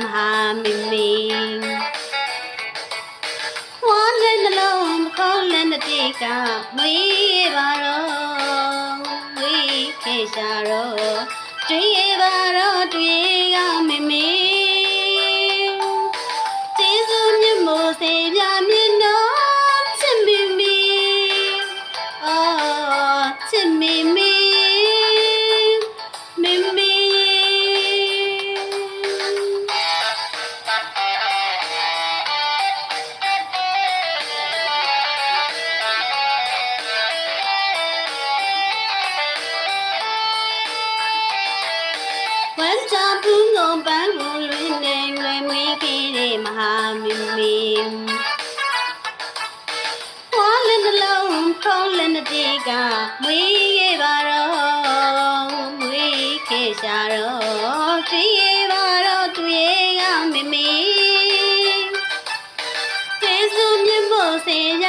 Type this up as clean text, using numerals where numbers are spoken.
မဟာမင်းမင်းဝါလည်းနှလုံးခေါင်းလည်းတစ်တိကမွေးပါတော့မွေးခဲ့ရှာတော့တွေ့ရပါတော့တွေ့ရမင်းမင်းကျေးဇူးမြတ်မို့စေပြမြင်တော့ချစ်မင်းမင်းအော်ချစ်မင်းမင်းမင်းမင်းဝမ်းချဘူးငုံပန်းကိုလွင်နေလွယ်မွေးခဲ့တဲ့မဟာမင်းမင်းဝါလည်းနှလုံးခေါင်းလည်းတစ်တိကမွေးခဲ့ပါတော့မွေးခဲ့ရှာတော့တွေ့ရပါတော့တွေ့ရမင်းမင်းကျေးဇူးမြတ်မို့စေရ